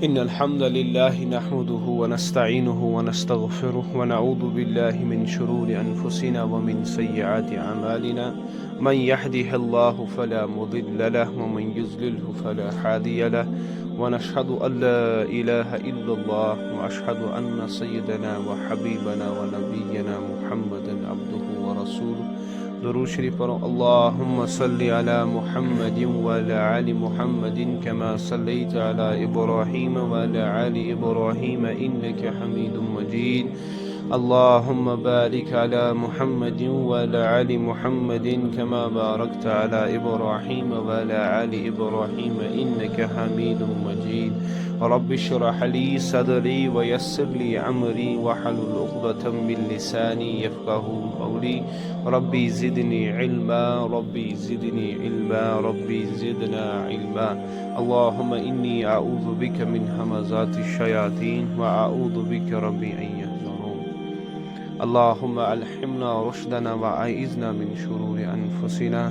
إن الحمد لله نحمده ونستعينه ونستغفره ونعوذ بالله من شرور أنفسنا ومن سيئات أعمالنا من يهده الله فلا مضل له ومن يضلله فلا هادي له ونشهد أن لا إله إلا الله وأشهد أن سيدنا وحبيبنا ونبينا محمدا عبده ورسوله درود شریف پڑھو اللهم صل على محمد وعلى آل محمد كما صليت على إبراهيم وعلى آل إبراهيم إنك حميد مجيد اللهم بارك على محمد وعلى آل محمد كما باركت على إبراهيم وعلى آل إبراهيم إنك حميد مجيد رب اشرح لي صدري ويسر لي أمري واحلل عقدة من لساني يفقهوا قولي ربي زدني علما ربي زدني علما ربي زدنا علما اللهم إني أعوذ بك من همزات الشياطين وأعوذ بك ربي أن يحضرون اللهم ألهمنا رشدنا وأعذنا من شرور أنفسنا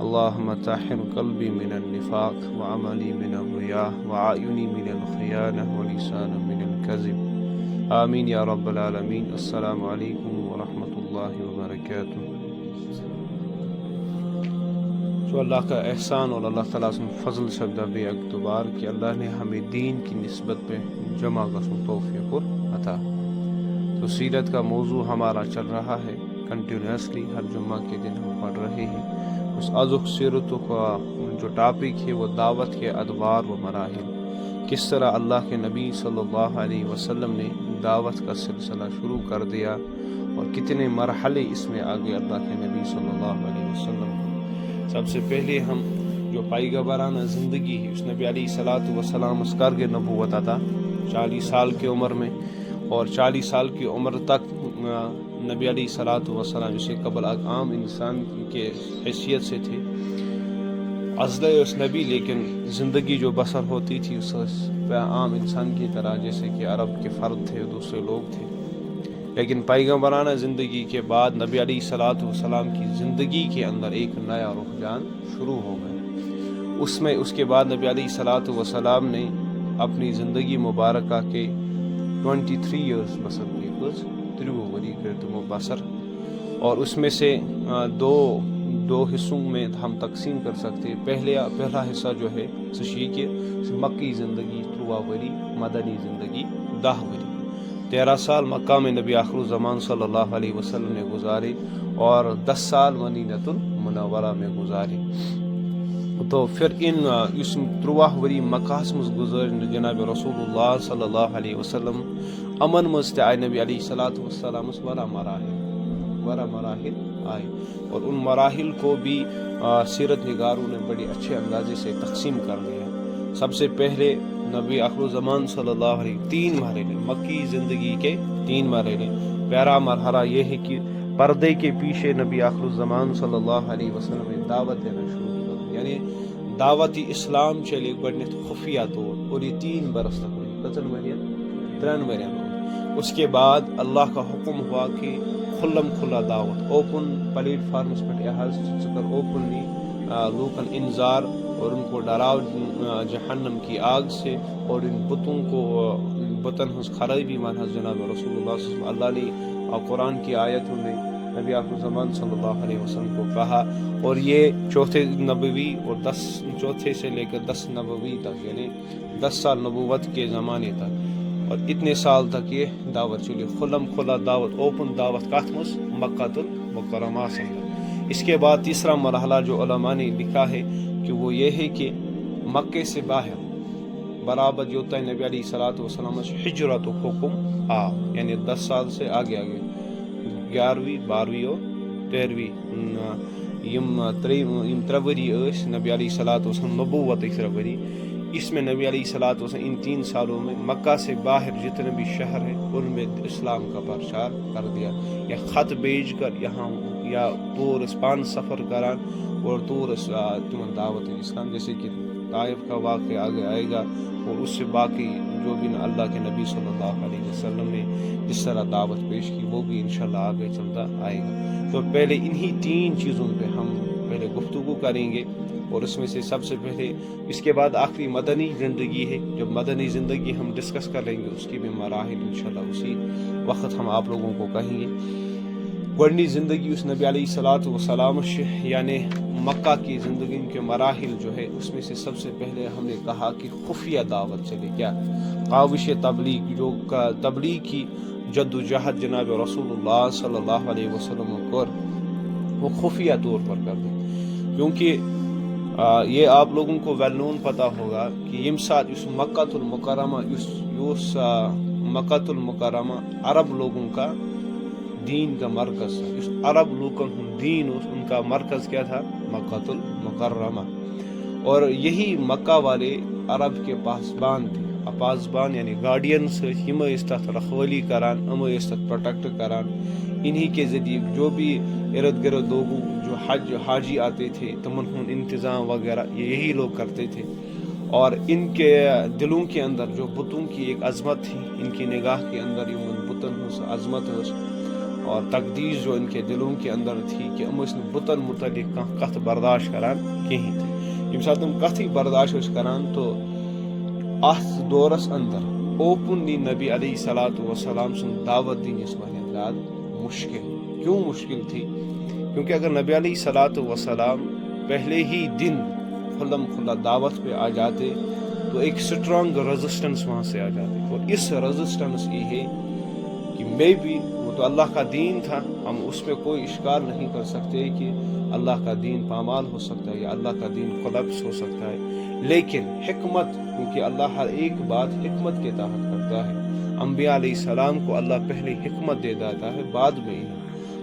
اللهم طهر قلبي من النفاق وعملي من الرياء وأعيني من الخيانة ولسانا من الكذب آمين يا رب العالمين السلام عليكم ورحمة الله وبركاته. جو اللہ کا احسان اور اللہ تعالیٰ سے فضل شبدہ بے اقتبار کہ اللہ نے ہمیں دین کی نسبت پہ جمع کا توفیق عطا. تو سیرت کا موضوع ہمارا چل رہا ہے کنٹینیوسلی، ہر جمعہ کے دن ہم پڑھ رہے ہیں. اس آزک سیرتوں کا جو ٹاپک ہے وہ دعوت کے ادوار و مراحل، کس طرح اللہ کے نبی صلی اللہ علیہ وسلم نے دعوت کا سلسلہ شروع کر دیا اور کتنے مرحلے اس میں آگے اللہ کے نبی صلی اللہ علیہ وسلم نے. سب سے پہلے ہم جو پیغمبرانہ زندگی ہے، اس نبی علیہ الصلاۃ والسلام اس کارگ نبوت عطا 40 سال کی عمر میں، اور 40 سال کی عمر تک نبی علیہ الصلاۃ والسلام اسے قبل عام انسان کے حیثیت سے تھے، عزلہ اس نبی، لیکن زندگی جو بسر ہوتی تھی اس عام انسان کی طرح، جیسے کہ عرب کے فرد تھے، دوسرے لوگ تھے. لیکن پیغمبرانہ زندگی کے بعد نبی علیہ الصلاۃ والسلام کی زندگی کے اندر ایک نیا رجحان شروع ہو گیا. اس کے بعد نبی علیہ الصلاۃ والسلام نے اپنی زندگی مبارکہ کے 23 ایئرز بسر کی، 3 وری کرتم بسر، اور اس میں سے دو حصوں میں ہم تقسیم کر سکتے ہیں. پہلا حصہ جو ہے سشی کے مکی زندگی 3 وری، مدنی زندگی 10 وری. 13 سال مکہ میں نبی آخر الزمان صلی اللہ علیہ وسلم نے گزارے اور 10 سال مدینۃ المنورہ میں گزارے. تو پھر اس 3 وری مکہ مز گزار جناب رسول اللہ صلی اللہ علیہ وسلم امن مز تہ آئے نبی علیہ الصلاۃ والسلام ورا مراحل آئے، اور ان مراحل کو بھی سیرت نگاروں نے بڑے اچھے اندازے سے تقسیم کر دیا. سب سے پہلے نبی آخر الزمان صلی اللہ علیہ 3 مرحلے، مکی زندگی کے 3 مرحلے. پہلا مرحلہ یہ ہے کہ پردے کے پیچھے نبی آخر الزمان صلی اللہ علیہ وسلم نے دعوت دینا شروع کر، یعنی دعوتی اسلام چلے گۄڈنیتھ خفیہ طور، اور یہ 3 برس تک ہوئی، 3 ورین. اس کے بعد اللہ کا حکم ہوا کہ کھلم کھلا دعوت، اوپن پلیٹ فارمس پر کر اوپنلی لوکن انذار، اور ان کو ڈراؤ جہنم کی آگ سے، اور ان بتن ہنس خرابی مان حض جناب رسول اللہ صلی اللہ علیہ وسلم. اللہ نے قرآن کی آیتوں میں نبی آخر زمان صلی اللہ علیہ وسلم کو کہا، اور یہ 4 نبوی اور 4 سے لے کر 10 نبوی تک، یعنی 10 سال نبوت کے زمانے تک، اور اتنے سال تک یہ دعوت چلی، کھلم کھلا دعوت، اوپن دعوت کاتمس مکہ المکرمہ سے. اس کے بعد تیسرا مرحلہ جو علماء نے لکھا ہے کہ وہ یہ ہے کہ مکے سے باہر برابر جو ہوتا ہے نبی علیہ الصلاۃ والسلام ہجرت و حکم یعنی 10 سال سے آگے 11ویں 12ویں اور 13ویں یم 3 وری نبی علیہ الصلاۃ والسلام نبوت 3 وری. اس میں نبی علیہ الصلاۃ والسلام ان 3 سالوں میں مکہ سے باہر جتنے بھی شہر ہیں ان میں اسلام کا پرچار کر دیا، یا خط بھیج کر یہاں یا طور اسپان سفر کران اور طور تمن دعوت اسلام، جیسے کہ طائف کا واقعہ آگے آئے گا، اور اس سے باقی جو بھی اللہ کے نبی صلی اللہ علیہ وسلم نے جس طرح دعوت پیش کی وہ بھی انشاءاللہ آگے چلتا آئے گا. تو پہلے انہی 3 چیزوں پہ ہم پہلے گفتگو کریں گے، اور اس میں سے سب سے پہلے اس کے بعد آخری مدنی زندگی ہے. جب مدنی زندگی ہم ڈسکس کر لیں گے اس کی بھی مراحل انشاءاللہ اسی وقت ہم آپ لوگوں کو کہیں گے. گوڑنی زندگی اس نبی علیہ الصلوۃ والسلام یعنی مکہ کی زندگی کے مراحل جو ہے اس میں سے سب سے پہلے ہم نے کہا کہ خفیہ دعوت چلے. کیا کاوش تبلیغ، جو تبلیغ کی جد و جہد جناب رسول اللہ صلی اللہ علیہ وسلم کو وہ خفیہ طور پر کر دیں. کیونکہ یہ آپ لوگوں کو ویل نون پتہ ہوگا کہ یم ساتھ اس مکۃ المکرمہ مکۃ المکرمہ عرب لوگوں کا دین کا مرکز تھا. اس عرب لوگوں کا دین ان کا مرکز کیا تھا؟ مکۃ المکرمہ. اور یہی مکہ والے عرب کے پاسبان تھے. پاسبان یعنی گارڈینس ہم تک رکھوالی کران، ہم تک پروٹیکٹ کران. انہی کے ذریعے جو بھی ارد گرد لوگوں جو حاجی آتے تھے تمن انتظام وغیرہ یہی لوگ کرتے تھے. اور ان کے دلوں کے اندر جو بتوں کی ایک عظمت تھی، ان کی نگاہ کے اندر ان بتن عظمت اور تقدیس جو ان کے دلوں کے اندر تھی کہ ہم اس بتن متعلق کت برداشت کران کہیں تھے. یم ساتھ ہم کتھی برداشت کران تو اس دورس اندر اوپنلی نبی علیہ الصلوۃ والسلام سن دعوت دین اس واریاہ زیادہ مشکل. کیوں مشکل تھی؟ کیونکہ اگر نبی علیہ الصلوۃ والسلام پہلے ہی دن کھلم کھلا دعوت پہ آ جاتے تو ایک سٹرانگ ریزسٹنس وہاں سے آ جاتی. اور اس ریزسٹنس یہ ہے کہ مے بی وہ تو اللہ کا دین تھا، ہم اس پہ کوئی اشکال نہیں کر سکتے کہ اللہ کا دین پامال ہو سکتا ہے یا اللہ کا دین کولیپس ہو سکتا ہے. لیکن حکمت، کیونکہ اللہ ہر ایک بات حکمت کے تحت کرتا ہے. انبیاء علیہ السلام کو اللہ پہلے حکمت دے دیتا ہے، بعد میں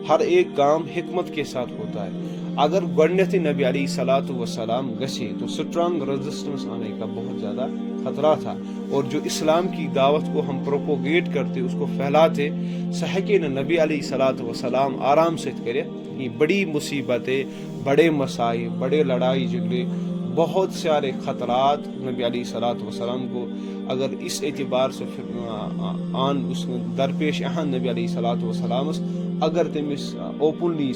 ہر ایک کام حکمت کے ساتھ ہوتا ہے. اگر گوڈنیتھ نبی علیہ الصلوۃ والسلام گسے تو سٹرانگ ریزسٹنس آنے کا بہت زیادہ خطرہ تھا. اور جو اسلام کی دعوت کو ہم پروپوگیٹ کرتے، اس کو پھیلاتے، صحیح نبی علیہ الصلوۃ والسلام آرام سے کرے. یہ بڑی مصیبتیں، بڑے مسائل، بڑے لڑائی جھگڑے، بہت سارے خطرات نبی علیہ الصلوۃ والسلام کو اگر اس اعتبار سے آن اس درپیش اہن نبی علیہ الصلوۃ والسلام اگر تمس اوپنلی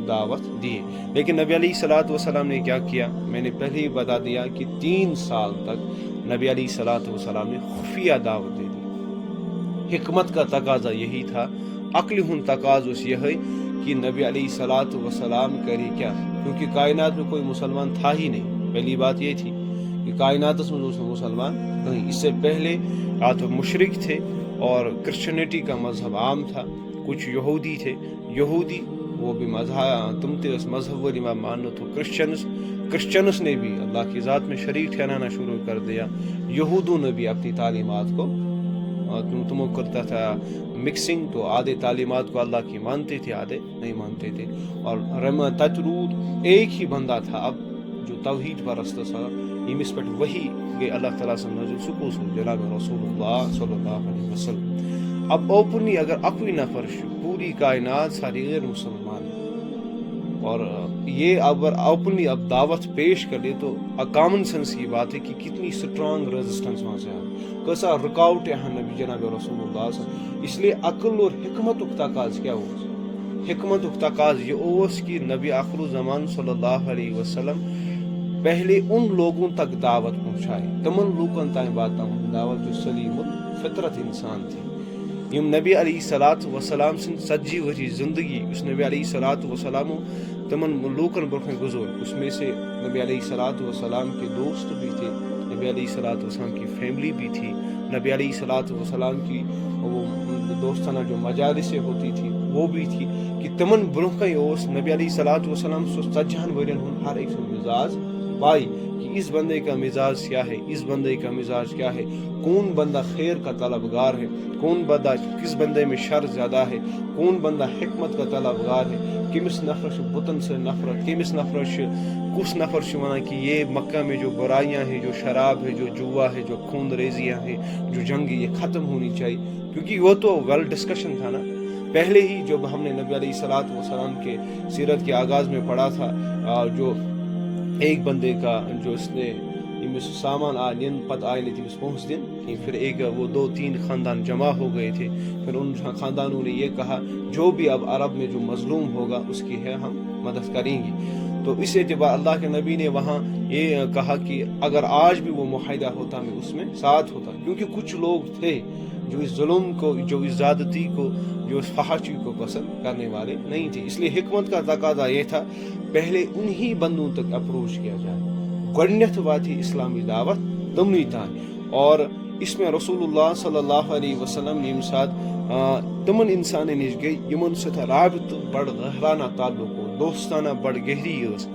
دعوت دی. لیکن نبی علیہ الصلوۃ والسلام نے کیا کیا؟ میں نے پہلے ہی بتا دیا کہ 3 سال تک نبی علیہ الصلوۃ والسلام نے خفیہ دعوت دے دی. حکمت کا تقاضا یہی تھا، عقل ہن تقاضا یہ کہ نبی علیہ الصلوۃ والسلام کرے کیا؟ کیونکہ کائنات میں کوئی مسلمان تھا ہی نہیں. پہلی بات یہ تھی کہ کائنات میں مسلمان نہیں. اس سے پہلے تو مشرک تھے اور کرسچنٹی کا مذہب عام تھا. کچھ یہودی تھے، یہودی وہ بھی مذہب تم تے اس مذہب والی میں مانو تو کرسچنس نے بھی اللہ کی ذات میں شریک ٹھہرانا شروع کر دیا. یہودوں نے بھی اپنی تعلیمات کو تم کرتا تھا مکسنگ، تو آدھے تعلیمات کو اللہ کی مانتے تھے، آدھے نہیں مانتے تھے. اور تجرود ایک ہی بندہ تھا اب جو توحید پرست تھا. یمس پہ وہی گئی اللہ تعالیٰ سے نازل سکوس جناب رسول اللہ صلی اللہ علیہ وسلم. اب اوپنلی اگر اکوئی نفر پوری کائنات ساری غیر مسلمان اور یہ اگر اوپنلی اب دعوت پیش کر لے تو کامن سینس کی بات ہے کہ کتنی سٹرانگ ریزسٹنس وہاں سے آئی، کیسا رکاوٹ ہے نبی جناب رسول اللہ صلی اللہ علیہ وسلم. اس لیے عقل اور حکمت تقاض کیا ہو؟ حکمت تقاض یہ اوس کہ نبی آخر الزمان صلی اللہ علیہ وسلم پہلے ان لوگوں تک دعوت پہنچائے، تمن لوگوں تائیں باتاں دعوت جو سلیم الفطرت انسان تھی. یم نبی علیہ الصلوۃ والسلام سن 40 ؤری زندگی اس نبی علیہ الصلوۃ والسلام تمن لوکن برکھن گزور. اس میں سے نبی علیہ الصلوۃ والسلام کے دوست بھی تھے، نبی علیہ الصلوۃ والسلام کی فیملی بھی تھی، نبی علیہ الصلوۃ والسلام کی وہ دوستانہ جو مجالس ہوتی تھی وہ بھی تھی. کہ تمن برکھن اس نبی علیہ الصلوۃ والسلام 40 ورین ہر ایک سے مزاج پائی کہ اس بندے کا مزاج کیا ہے، اس بندے کا مزاج کیا ہے، کون بندہ خیر کا طلبگار ہے، کون بندہ کس بندے میں شر زیادہ ہے، کون بندہ حکمت کا طلبگار ہے، کمس نفر بتن سے نفرت، کمس نفر کس نفر شمانا کہ یہ مکہ میں جو برائیاں ہیں، جو شراب ہے، جو جوا ہے، جو خون ریزیاں ہیں، جو جنگ یہ ختم ہونی چاہیے. کیونکہ وہ تو ویل ڈسکشن تھا نا پہلے ہی. جب ہم نے نبی علیہ الصلوۃ والسلام کے سیرت کے آغاز میں پڑھا تھا جو ایک بندے کا جو اس نے سامان آئین پت آئے نہیں تھی پہنچ دن، پھر ایک وہ 2-3 خاندان جمع ہو گئے تھے. پھر ان خاندانوں نے یہ کہا جو بھی اب عرب میں جو مظلوم ہوگا اس کی ہے ہم مدد کریں گے. تو اس اعتبار اللہ کے نبی نے وہاں یہ کہا کہ اگر آج بھی وہ معاہدہ ہوتا میں اس میں ساتھ ہوتا، کیونکہ کچھ لوگ تھے جو اس ظلم کو، جو اس زیادتی کو، جو اس فحاشی کو پسند کرنے والے نہیں تھے. اس لیے حکمت کا تقاضا یہ تھا پہلے انہی بندوں تک اپروچ کیا جائے. گۄڈنیٚتھ واتہِ اسلامی دعوت تمنٕے تانۍ، اور اس میں رسول اللہ صلی اللہ علیہ وسلم ییٚمہِ ساتہٕ تمن انسانن نش گئی یمن سۭتۍ رابطہٕ بڑ گہرانہ تعلق ہو، دوستانہ بڑ گہری ٲس.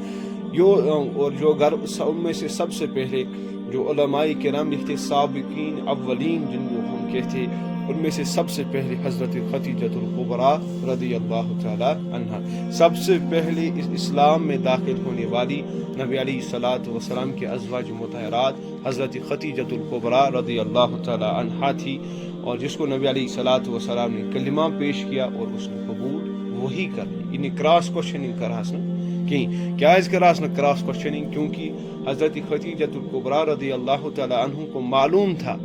اور جو ان میں سے سب سے پہلے جو علماء کرام لکھتے سابقین اولین جن کو ہم کہتے، ان میں سے سب سے پہلے حضرت خدیجۃ الکبریٰ رضی اللہ تعالی عنہا، سب سے پہلے اس اسلام میں داخل ہونے والی نبی علیہ الصلوۃ والسلام کے ازواج مطہرات حضرت خدیجۃ الکبریٰ رضی اللہ تعالی عنہا تھی، اور جس کو نبی علیہ الصلوۃ والسلام نے کلمہ پیش کیا اور اس نے قبول وہی کر لی. انہیں کراس کوشچننگ کراس نا کہیں کیا کراس نا کراس کوشچننگ، کیونکہ حضرت خدیجۃ الکبریٰ رضی اللہ تعالی عنہ کو معلوم تھا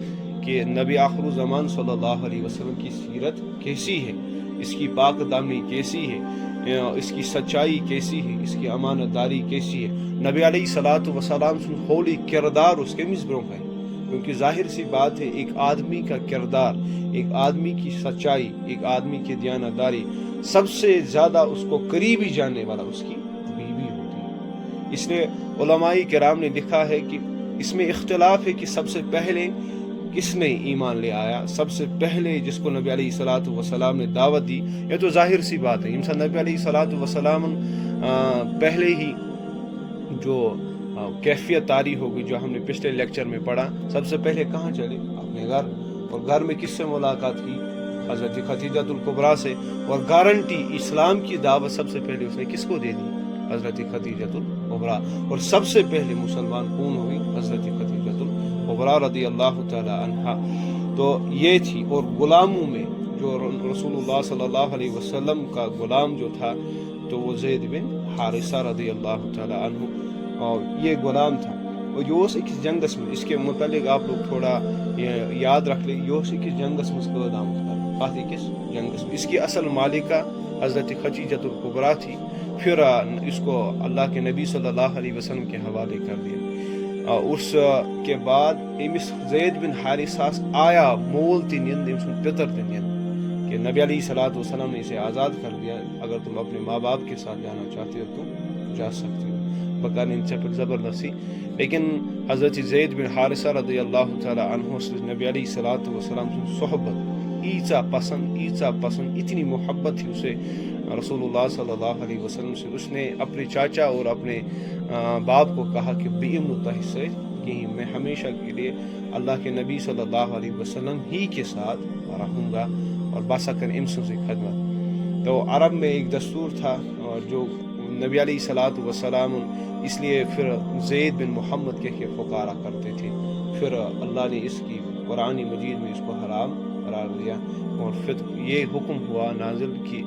کہ نبی آخر الزمان صلی اللہ علیہ وسلم کی سیرت کیسی ہے، اس کی پاک دامنی کیسی ہے، اس کی سچائی کیسی ہے، اس کی امانت داری کیسی ہے. نبی علیہ الصلوۃ والسلام سن ہولی کردار اس کے مز برونہ ہے، کیونکہ ظاہر سی بات ہے ایک آدمی کا کردار، ایک آدمی کی سچائی، ایک آدمی کی دیانتداری سب سے زیادہ اس کو قریبی جاننے والا اس کی بیوی ہوتی ہے. اس لیے علماء کرام نے لکھا ہے کہ اس میں اختلاف ہے کہ سب سے پہلے کس نے ایمان لے آیا، سب سے پہلے جس کو نبی علیہ الصلوۃ والسلام نے دعوت دی. یہ تو ظاہر سی بات ہے، انسان نبی علیہ الصلوۃ والسلام پہلے ہی جو کیفیت طاری ہوگی جو ہم نے پچھلے لیکچر میں پڑھا، سب سے پہلے کہاں چلے؟ اپنے گھر. اور گھر میں کس سے ملاقات کی؟ حضرت خدیجۃ الکبریٰ سے. اور گارنٹی اسلام کی دعوت سب سے پہلے اس نے کس کو دے دی؟ حضرت خدیجۃ الکبریٰ. اور سب سے پہلے مسلمان کون ہوئی؟ حضرت خدیجۃ الکبریٰ رضی اللہ تعالی عنہا. تو یہ تھی. اور غلاموں میں جو رسول اللہ صلی اللہ علیہ وسلم کا غلام جو تھا تو وہ زید بن حارثہ رضی اللہ تعالی عنہ، اور یہ غلام تھا. اور یہ اکس جنگس میں، اس کے متعلق آپ لوگ تھوڑا یاد رکھ لیں، یہ اکس جنگس میں قید آمد کر کس جنگس میں. اس کی اصل مالکہ حضرت خدیجۃ الکبریٰ تھی، پھر اس کو اللہ کے نبی صلی اللہ علیہ وسلم کے حوالے کر دیا. اس کے بعد امس زید بن حارثہ آیا مول تہ نند، ام سن پتر تہ نند، کہ نبی علیہ الصلوۃ والسلام نے اسے آزاد کر دیا، اگر تم اپنے ماں باپ کے ساتھ جانا چاہتے ہو تم جا سکتے ہو بکان ان سے پر زبردستی. لیکن حضرت زید بن حارثہ رضی اللہ تعالی عنہ نبی علیہ الصلوۃ والسلام سے صحبت ایچا پسند اتنی محبت تھی اسے رسول اللہ صلی اللہ علیہ وسلم سے. اس نے اپنے چاچا اور اپنے باپ کو کہا کہ بیمن تہ سے کہ میں ہمیشہ کے لیے اللہ کے نبی صلی اللہ علیہ وسلم ہی کے ساتھ رہوں گا اور باسکن امسوں سے خدمت. تو عرب میں ایک دستور تھا جو نبی علیہ الصلوۃ والسلام اس لیے پھر زید بن محمد کے پکارا کرتے تھے. پھر اللہ نے اس کی قرآن مجید میں اس کو حرام قرار دیا، اور پھر یہ حکم ہوا نازل کہ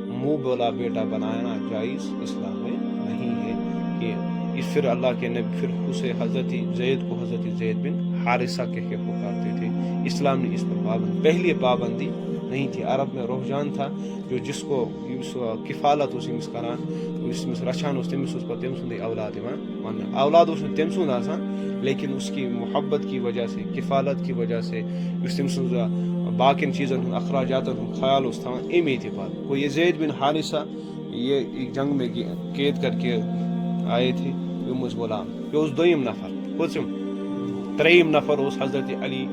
منہ بولا بیٹا بنانا جائز اسلام میں نہیں ہے. کہ پھر اللہ کے نبی پھر اسے حضرت زید کو حضرت زید بن حارثہ کے پکارتے تھے. اسلام نے اس پر پابند پہلی پابندی نہیں تھی. عرب میں روحجان تھا جو جس کو کفالت اس مس کران اس مس رچھان اس تمس اس پر تم سند اولاد ون اولاد اس تم سند آسان، لیکن اس کی محبت کی وجہ سے، کفالت کی وجہ سے، اس تم سند باقین چیزن ہند اخراجات ہند خیال اس تھا امی اعتبار کو. یہ زید بن حارثہ یہ ایک جنگ میں قید کر کے آئے تھے. یہ غلام یہ دویم نفر پوچھم تریم نفر اس حضرت علی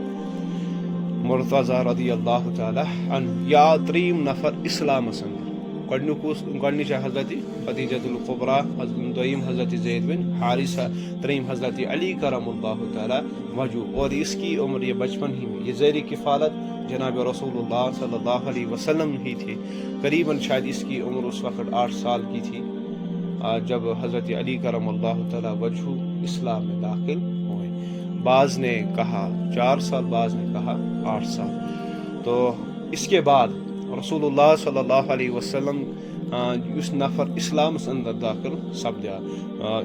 مرتضیٰ رضی اللہ تعالی عنہ، یا تریم نفر اسلام سند. گۄڈنِچ حضرت خدیجۃ الکبریٰ، دویم حضرت زید بن حارثہ، تریم حضرت علی کرم اللہ تعالی وجہ. اور اس کی عمر یہ بچپن ہی میں یہ زیر کفالت جناب رسول اللہ صلی اللہ علیہ وسلم ہی تھے. قریباً شاید اس کی عمر اس وقت 8 سال کی تھی جب حضرت علی کرم اللہ تعالی وجہ اسلام میں داخل ہوئے. بعض نے کہا 4 سال، بعض نے کہا 8 سال. تو اس کے بعد رسول اللہ صلی اللہ علیہ وسلم اس نفر اسلام اندر داخل سپدیا،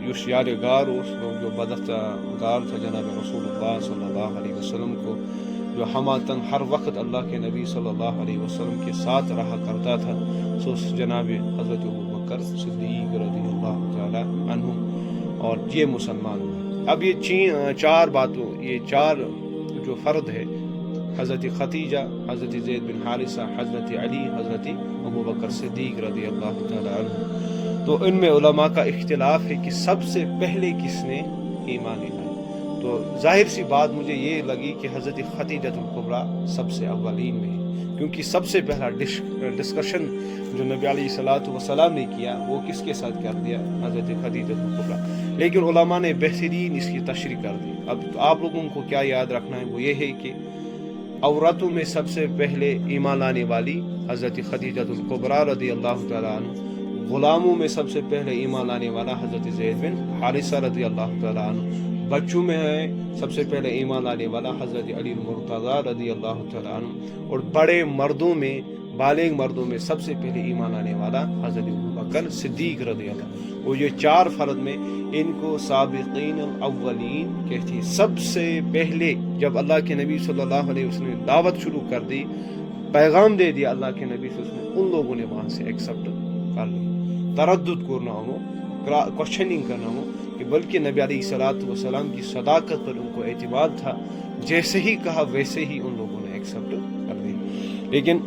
اس یار غار اس جو بدت غار تھا جناب رسول اللہ صلی اللہ علیہ وسلم کو، جو ہماتن ہر وقت اللہ کے نبی صلی اللہ علیہ وسلم کے ساتھ رہا کرتا تھا، سو جناب حضرت ابو بکر صدیق رضی اللہ تعالی عنہ، اور یہ مسلمان ہوئے۔ اب یہ چار جو فرد ہے، حضرت ختیجہ، حضرت زید بن حارثہ، حضرت علی، حضرت ابو بکر صدیق رضی اللہ تعالی عنہ، تو ان میں علماء کا اختلاف ہے کہ سب سے پہلے کس نے ایمان لایا۔ تو ظاہر سی بات مجھے یہ لگی کہ حضرت ختیجہ الکبریٰ سب سے اولین میں ہے، کیونکہ سب سے پہلا ڈسکشن جو نبی علیہ الصلوۃ والسلام نے کیا وہ کس کے ساتھ کر دیا؟ حضرت ختیجہ الکبریٰ۔ لیکن علماء نے بہترین اس کی تشریح کر دی۔ اب آپ لوگوں کو کیا یاد رکھنا ہے، وہ یہ ہے کہ عورتوں میں سب سے پہلے ایمان لانے والی حضرت ختیجہ الکبریٰ رضی اللہ تعالیٰ عنہ، غلاموں میں سب سے پہلے ایمان لانے والا حضرت زید بن حارثہ رضی اللہ تعالیٰ عنہ، بچوں میں ہے سب سے پہلے ایمان لانے والا حضرت علی المرتضیٰ رضی اللہ تعالیٰ عنہ، اور بڑے مردوں میں، بالغ مردوں میں سب سے پہلے ایمان لانے والا حضرت ابو بکر صدیق رضی اللہ عنہ۔ وہ یہ چار فرد میں ان کو سابقین الاولین کہتی ہے۔ سب سے پہلے جب اللہ کے نبی صلی اللہ علیہ وسلم نے دعوت شروع کر دی، پیغام دے دیا اللہ کے نبی صلی اللہ علیہ وسلم، ان لوگوں نے وہاں سے ایکسپٹ کر لی، تردد کرنا ہو، کوشچننگ کرنا ہو، کہ بلکہ نبی علیہ الصلوۃ والسلام کی صداقت پر ان کو اعتماد تھا، جیسے ہی کہا ویسے ہی ان لوگوں نے ایکسپٹ کر دی۔ لیکن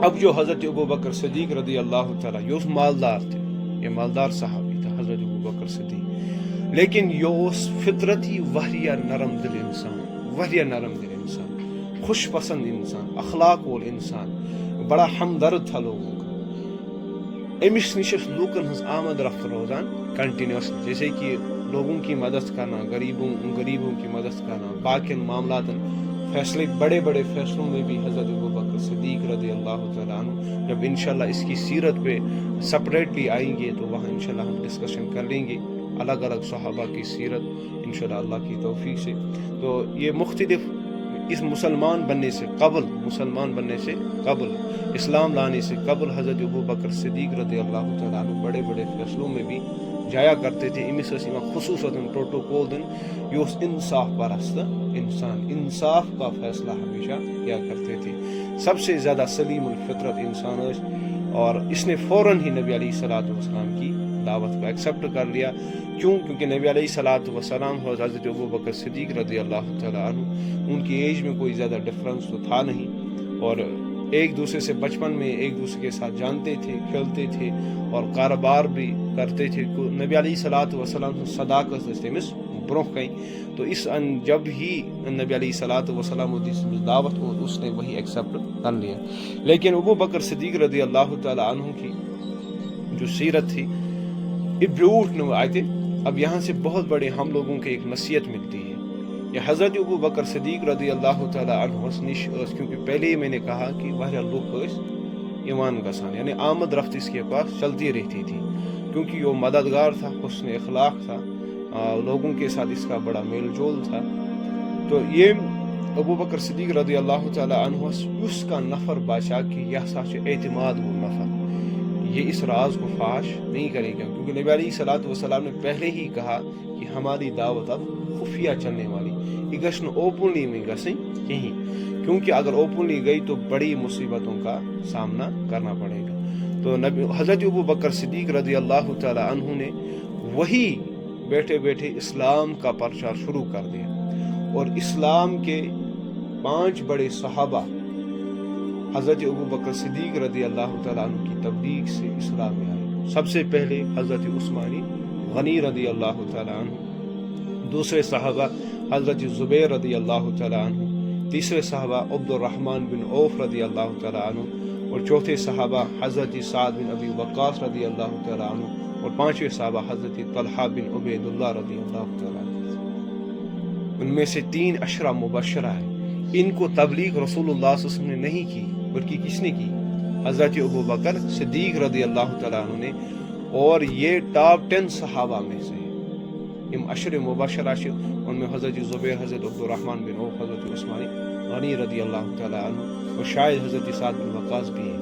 اب جو حضرت ابو بکر صدیق رضی اللہ تعالیٰ، یہ مالدار تھے، یہ مالدار صحابی تھا حضرت ابو بکر صدیق، لیکن یہ فطرتی واریاہ نرم دل انسان، خوش پسند انسان، اخلاق وول انسان، بڑا ہمدرد تھا لوگوں کا۔ امس نش لوکن ہز آمد رفت روزان کنٹینیوسلی، جیسے کہ لوگوں کی مدد کرنا، غریبوں کی مدد کرنا، باقی معاملات، فیصلے، بڑے بڑے فیصلوں میں بھی حضرت ابو بکر صدیق رضی اللہ تعالیٰ عنہ، جب انشاءاللہ اس کی سیرت پہ سپریٹلی آئیں گے تو وہاں انشاءاللہ ہم ڈسکشن کر لیں گے الگ الگ صحابہ کی سیرت انشاءاللہ اللہ کی توفیق سے۔ تو یہ مختلف اس مسلمان بننے سے قبل، اسلام لانے سے قبل حضرت ابو بکر صدیق رضی اللہ تعالیٰ عنہ بڑے بڑے فیصلوں میں بھی جایا کرتے تھے۔ امس خصوصاً پروٹوکول دن، یہ انصاف پرست انسان، انصاف کا فیصلہ ہمیشہ کیا کرتے تھے۔ سب سے زیادہ سلیم الفطرت انسان ہے، اور اس نے فوراً ہی نبی علیہ الصلوۃ والسلام کی دعوت کو ایکسیپٹ کر لیا۔ کیونکہ نبی علیہ الصلوۃ والسلام اور حضرت ابو بکر صدیق رضی اللہ تعالیٰ عنہ، ان کی ایج میں کوئی زیادہ ڈفرنس تو تھا نہیں، اور ایک دوسرے سے بچپن میں ایک دوسرے کے ساتھ جانتے تھے، کھیلتے تھے، اور کاروبار بھی کرتے تھے۔ نبی علیہ الصلوۃ والسلام صداقت تمس برونہ کہیں، تو جب ہی نبی علیہ الصلوۃ والسلام دعوت ہو اس نے وہی ایکسیپٹ کر لیا۔ لیکن ابو بکر صدیق رضی اللہ تعالیٰ عنہ کی جو سیرت تھی، یہ بروٹ نہ آتے۔ اب یہاں سے بہت بڑے ہم لوگوں کے ایک نصیحت ملتی ہے، یہ حضرت ابو بکر صدیق رضی اللہ تعالیٰ عنہ نش، کیونکہ پہلے ہی میں نے کہا کہ واریاہ لوگ ایمان گسان، یعنی آمد رفت اس کے پاس چلتی رہتی تھی، کیونکہ وہ مددگار تھا، حسن اخلاق تھا، لوگوں کے ساتھ اس کا بڑا میل جول تھا۔ تو یہ ابو بکر صدیق رضی اللہ تعالیٰ عنہ اس کا نفر بادشاہ کی یہ سچ اعتماد وہ نفر، یہ اس راز کو فاش نہیں کرے گا، کیونکہ نبی علیہ الصلوۃ والسلام نے پہلے ہی کہا کہ ہماری دعوت اب خفیہ چلنے والی، یہ گژھن اوپنلی میں گژھیں کہیں، کیونکہ اگر اوپنلی گئی تو بڑی مصیبتوں کا سامنا کرنا پڑے گا۔ تو حضرت ابو بکر صدیق رضی اللہ تعالیٰ عنہ نے وہی بیٹھے بیٹھے اسلام کا پرچار شروع کر دیا، اور اسلام کے 5 بڑے صحابہ حضرت ابو بکر صدیق رضی اللہ تعالیٰ عنہ کی تبلیغ سے اسلام میں آئے۔ سب سے پہلے حضرت عثمان غنی رضی اللہ تعالیٰ عنہ، دوسرے صحابہ حضرت زبیر رضی اللہ تعالیٰ عنہ، تیسرے صحابہ عبد الرحمن بن عوف رضی اللہ تعالیٰ عنہ، اور چوتھے صحابہ حضرت سعد بن ابی وقاص رضی اللہ تعالیٰ عنہ، اور 5ویں صحابہ حضرت طلحہ بن عبید اللہ رضی اللہ تعالیٰ عنہ۔ ان میں سے 3 عشرہ مبشرہ ہیں، ان کو تبلیغ رسول اللہ صلی اللہ علیہ وسلم نے نہیں کی، بلکہ کس نے کی؟ حضرت ابو بکر صدیق رضی اللہ تعالیٰ عنہ نے، اور یہ ٹاپ 10 صحابہ میں سے ام عشر مبشرہ، ان میں حضرت زبیر، حضرت عبد الرحمن بن عوف، حضرت عثمان غنی رضی اللہ تعالیٰ عنہ، اور شاید حضرت سعد بن وقاص بھی ہیں۔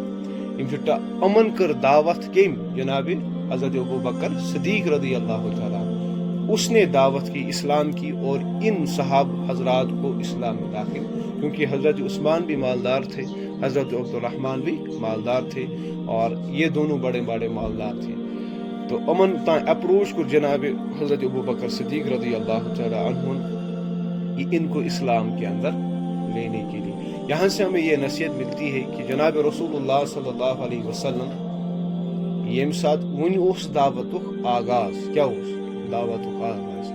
امن کر دعوت کیم جناب حضرت ابو بکر صدیق رضی اللہ تعالیٰ عنہ، اس نے دعوت کی، اسلام کی، اور ان صحاب حضرات کو اسلام میں داخل، کیونکہ حضرت عثمان بھی مالدار تھے، حضرت عبد الرحمن بھی مالدار تھے اور یہ دونوں بڑے بڑے مالدار تھے. تو امن تائیں اپروچ کو جناب حضرت ابو بکر صدیق رضی اللہ تعالی عنہ ان کو اسلام کے اندر لینے کے لیے. یہاں سے ہمیں یہ نصیحت ملتی ہے کہ جناب رسول اللہ صلی اللہ علیہ وسلم یم سات ون اس دعوت آغاز کیا اس دعوت آغاز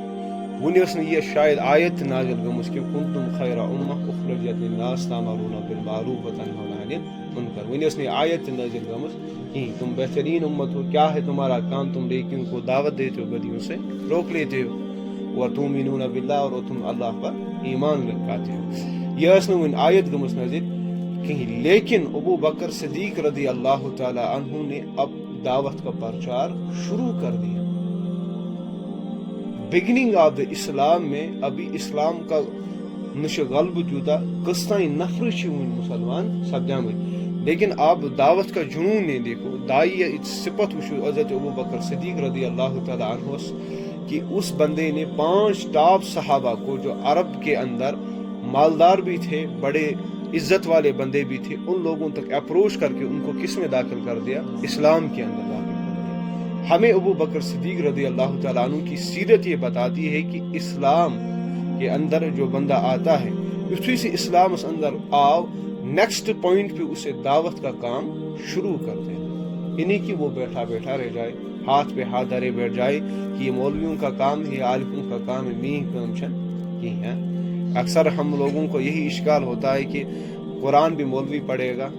ون اس یہ شاید آیت نازل گمس کہ کنتم خیر امہ اخرجت للناس تامرون بالمعروف وتنہون عن المنکر. ون اس آیت نازل گمس کہ تم بہترین امت ہو, کیا ہے تمہارا کام, تم نیکیوں کو دعوت دیتے ہو, بدیوں سے روک لیتے ہو, وتؤمنون باللہ اور تم اللہ پر ایمان لاتے ہو. یہ اس نے ان آیت گمس نازل کہیں, لیکن ابو بکر صدیق رضی اللہ تعالی عنہ نے اب دعوت کا پرچار شروع کر دیا. بگننگ آف دا اسلام میں ابھی اسلام کا نش غلب جوتا قسطیں نفر ون مسلمان سپدام, لیکن آپ دعوت کا جنون نے دیکھو. دائی صفت وچو حضرت ابو بکر صدیق رضی اللہ تعالی عنہ کہ اس بندے نے 5 ٹاپ صحابہ کو جو عرب کے اندر مالدار بھی تھے, بڑے عزت والے بندے بھی تھے, ان لوگوں تک اپروچ کر کے ان کو کس میں داخل کر دیا, اسلام کے اندر داخل کر دیا. ہمیں ابو بکر صدیق رضی اللہ تعالیٰ عنہ کی سیرت یہ بتاتی ہے کہ اسلام کے اندر جو بندہ آتا ہے, اسی سے اسلام اس اندر آؤ, نیکسٹ پوائنٹ پہ اسے دعوت کا کام شروع کر دے, انہیں کہ وہ بیٹھا بیٹھا رہ جائے, ہاتھ پہ ہاتھ دھرے بیٹھ جائے کہ یہ مولویوں کا کام ہے, عالموں کا کام ہے, می کام کی ہے. اکثر ہم لوگوں کو یہی اشکال ہوتا ہے کہ قرآن بھی مولوی پڑھے گا,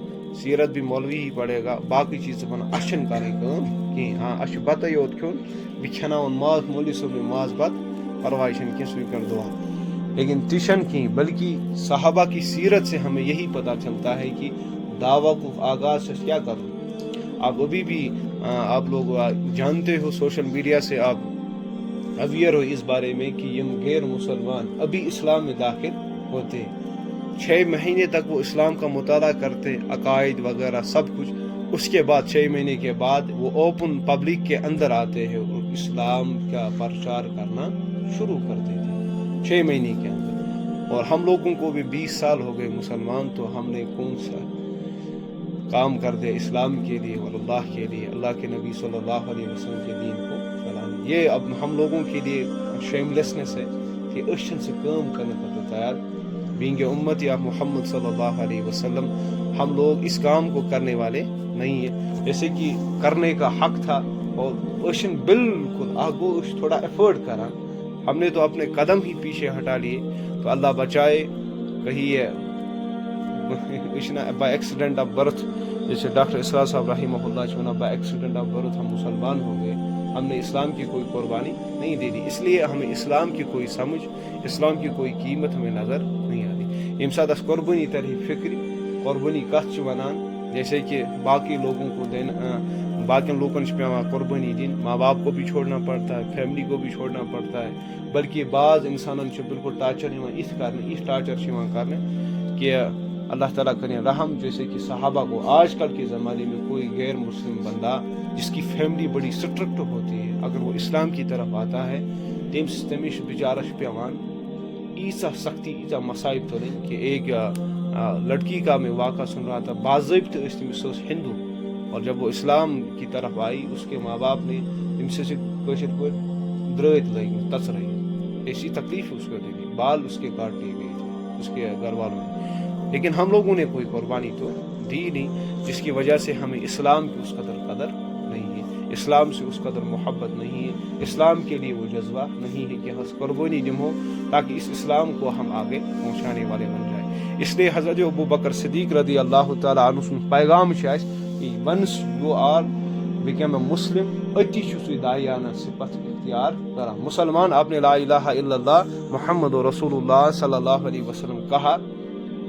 سیرت بھی مولوی ہی پڑھے گا, باقی چیزیں بنا اشن کرے کام کہ ہاں اش بتہ یوت کھیون بہ کھناون ماز, مولوی صبح ماز بت پرواہ چھن کی سوئی کر دعا. لیکن تشن کی بلکہ صحابہ کی سیرت سے ہمیں یہی پتہ چلتا ہے کہ دعویٰ کو آغاز سے کیا کروں. آپ ابھی بھی آپ لوگ جانتے ہو, سوشل میڈیا سے آپ اویئر ہو اس بارے میں کہ یہ غیر مسلمان ابھی اسلام میں داخل ہوتے, 6 مہینے تک وہ اسلام کا مطالعہ کرتے, عقائد وغیرہ سب کچھ, اس کے بعد 6 مہینے کے بعد وہ اوپن پبلک کے اندر آتے ہیں اور اسلام کا پرچار کرنا شروع کرتے تھے 6 مہینے کے اندر. اور ہم لوگوں کو بھی 20 سال ہو گئے مسلمان, تو ہم نے کون سا کام کر دیا اسلام کے لیے اور اللہ کے لیے, اللہ کے نبی صلی اللہ علیہ وسلم کے دین کو پھیلانا. یہ اب ہم لوگوں کے لیے شیملیسنس ہے کہ اشن سے کام کرنے پر تیار, بینگ امتی آف محمد صلی اللہ علیہ وسلم, ہم لوگ اس کام کو کرنے والے نہیں ہیں. جیسے کہ کرنے کا حق تھا اور اشن بالکل آگو تھوڑا ایفرٹ کرا, ہم نے تو اپنے قدم ہی پیچھے ہٹا لیے. تو اللہ بچائے کہیں بائی ایکسیڈنٹ آف برتھ, جیسے ڈاکٹر اسرار صاحب رحمہ اللہ چونا بائی ایکسیڈنٹ آف برتھ ہم مسلمان ہو گئے, ہم نے اسلام کی کوئی قربانی نہیں دے دی. اس لیے ہمیں اسلام کی کوئی سمجھ, اسلام کی کوئی قیمت ہمیں نظر نہیں آتی. یم ساتھ اس قربانی طرح فکری قربانی کت ونان, جیسے کہ باقی لوگوں کو دینا, باقی لوگوں سے پیوان قربانی دین, ماں باپ کو بھی چھوڑنا پڑتا ہے, فیملی کو بھی چھوڑنا پڑتا ہے, بلکہ بعض انسانوں سے بالکل ٹارچر اس ٹارچر کرنے کہ اللہ تعالیٰ کریں رحم. جیسے کہ صحابہ کو آج کل کے زمانے میں کوئی غیر مسلم بندہ جس کی فیملی بڑی سٹرکٹ ہوتی ہے, اگر وہ اسلام کی طرف آتا ہے تمش بیچارش پیوان ایسا سختی ایسا مصائب تو نہیں. کہ ایک لڑکی کا میں واقعہ سن رہا تھا, باضابطہ اس ہندو, اور جب وہ اسلام کی طرف آئی اس کے ماں باپ نے تم سے کوشش کو درت لگی تس رہی, ایسی تکلیف اس کو دی گئی, بال اس کے کاٹ لیے گئے تھے اس کے گھر والوں نے. لیکن ہم لوگوں نے کوئی قربانی تو دی نہیں, جس کی وجہ سے ہمیں اسلام کی اس قدر نہیں ہے, اسلام سے اس قدر محبت نہیں ہے, اسلام کے لیے وہ جذبہ نہیں ہے کہ ہم قربانی دم ہو تاکہ اس اسلام کو ہم آگے پہنچانے والے بن جائیں. اس لیے حضرت ابو بکر صدیق رضی اللہ تعالیٰ عنہ پیغام once you are become a Muslim اتی چھ دایانہ صفت اختیار کرا. مسلمان آپ نے لا الہ الا اللہ محمد رسول اللہ صلی اللہ علیہ وسلم کہا,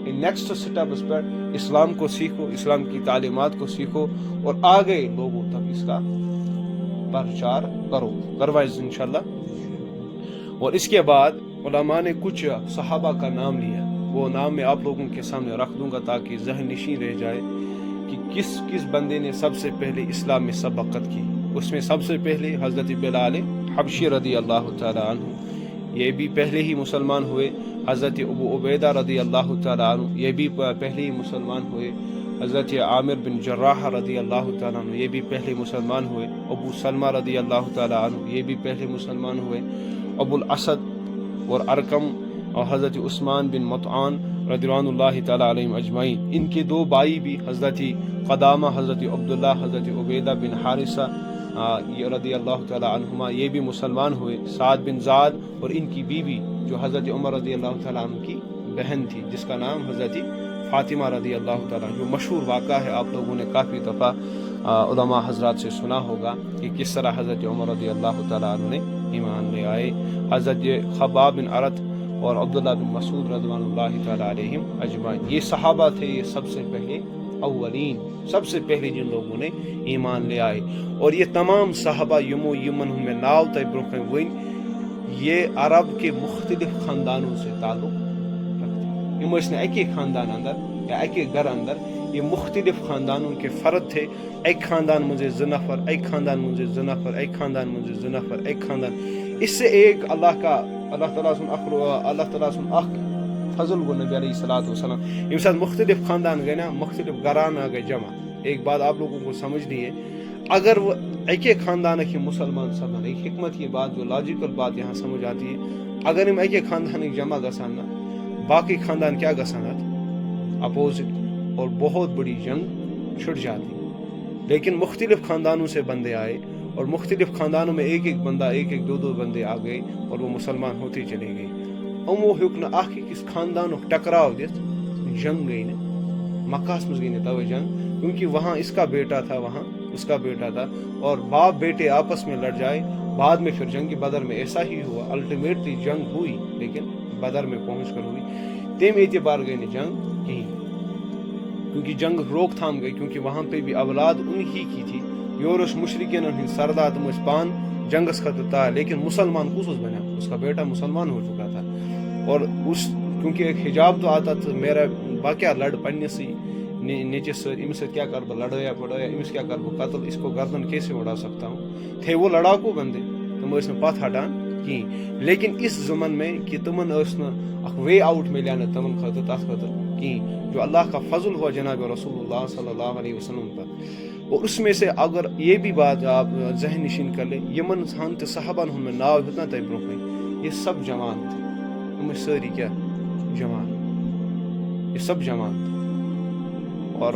نیکسٹ سٹیپس پر اسلام کو سیکھو, اسلام کی تعلیمات کو سیکھو اور آگے لوگوں تک اس کا پرچار کروائے انشاءاللہ. اور اس کے بعد علماء نے کچھ صحابہ کا نام لیا, وہ نام میں آپ لوگوں کے سامنے رکھ دوں گا تاکہ ذہن نشین رہ جائے کہ کس بندے نے سب سے پہلے اسلام میں سبقت کی. اس میں سب سے پہلے حضرت بلال حبشی رضی اللہ تعالی عنہ, یہ بھی پہلے ہی مسلمان ہوئے. حضرت ابو عبیدہ رضی اللہ تعالیٰ عنہ یہ بھی پہلے ہی مسلمان ہوئے. حضرت عامر بن جراح رضی اللہ تعالیٰ عنہ یہ بھی پہلے مسلمان ہوئے. ابو سلمہ رضی اللہ تعالیٰ عنہ یہ بھی پہلے مسلمان ہوئے. ابو الاسد اور ارقم اور حضرت عثمان بن مطعان رضوان اللہ تعالیٰ علیہم اجمعین، ان کے دو بھائی بھی حضرت قدامہ حضرت عبداللہ حضرت عبیدہ بن حارثہ رضی اللہ تعالیٰ عنہما یہ بھی مسلمان ہوئے. سعد بن زاد اور ان کی بیوی جو حضرت عمر رضی اللہ تعالیٰ عنہ کی بہن تھی جس کا نام حضرت فاطمہ رضی اللہ تعالیٰ عنہ، جو مشہور واقعہ ہے، آپ لوگوں نے کافی دفعہ علماء حضرات سے سنا ہوگا کہ کس طرح حضرت عمر رضی اللہ تعالیٰ عنہ نے ایمان لے آئے. حضرت خباب بن عرط اور عبداللہ بن مسعود رضوان اللہ تعالیٰ علیہم اجمعین، یہ صحابہ تھے، یہ سب سے پہلے اولین، سب سے پہلے جن لوگوں نے ایمان لے آئے. اور یہ تمام صحابہ یمو یمن میں ناو تے برونٛہہ ون یہ عرب کے مختلف خاندانوں سے تعلق رکھتے. یم ٲسۍ نہٕ اکے خاندان اندر یا اکے گھر اندر، یہ مختلف خاندانوں کے فرد تھے. ایک خاندان منٛز زٕ نفر، ایک خاندان منٛز زٕ نفر، ایک خاندان منٛز زٕ نفر، ایک خاندان. اس سے ایک اللہ تعالیٰ سن اخ فضل گو نبی علیہ الصلوۃ والسلام. ییٚمہِ ساتہٕ مختلف خاندان گئے نا، مختلف گھرانہ گئے جمع. ایک بات آپ لوگوں کو سمجھنی ہے، اگر وہ ایک ایک خاندان کے مسلمان سپدن، ایک حکمت کی بات جو لاجیکل بات یہاں سمجھ آتی ہے، اگر ہم ایک ایک خاندان جمع گسان نا، باقی خاندان کیا گسان اپوزٹ، اور بہت بڑی جنگ چھڑ جاتی. لیکن مختلف خاندانوں سے بندے آئے اور مختلف خاندانوں میں ایک ایک بندہ، ایک ایک دو بندے آ گئے اور وہ مسلمان ہوتے چلے گئے. امو ہیوک نہ اخ أکِس خاندانک ٹکراؤ دِتھ، جنگ گئی نا، مکہ مز گئی نا توے جنگ، کیونکہ وہاں اس کا بیٹا تھا، وہاں اس کا بیٹا تھا، اور باپ بیٹے آپس میں لڑ جائے. بعد میں پھر جنگ بدر میں ایسا ہی ہوا، الٹیمیٹلی جنگ ہوئی لیکن بدر میں پہنچ کر ہوئی. تم اعتبار گئی نا جنگ کہیں، کیونکہ جنگ روک تھام گئی، کیونکہ وہاں پہ بھی اولاد انہی کی تھی. یورش مشرکین ہند سردار تم پان جنگس خطر تھا، لیکن مسلمان کس بنا، اس کا بیٹا مسلمان ہو چکا تھا. اور اس کیونکہ ایک حجاب تو آتا تھا، میرا باقیہ لڑ پنس نیچے سے امس کیا کر بہ لڑایا پڑایا، امس کیا کر بہ قتل، اس کو گردن کیسے اڑا سکتا ہوں. تھے وہ لڑاکو بندے، تم ٲسۍ نہٕ پتھ ہٹان کہیں. لیکن اس زمن میں کہ تمن ٲس نہٕ اکھ وے آؤٹ ملیا نہ تمن خاطر تتھ خاطر کہیں، جو اللہ کا فضل ہوا جناب رسول اللہ صلی اللہ علیہ وسلم پر. اور اس میں سے اگر یہ بھی بات آپ ذہن نشین کر لیں، یمن ہن تہ صحابن ہن میں ناو ہیوتنا تہ برونٛہہ، یہ سب جوان تھے، تم ساری کیا جوان، یہ سب جوان تھے. اور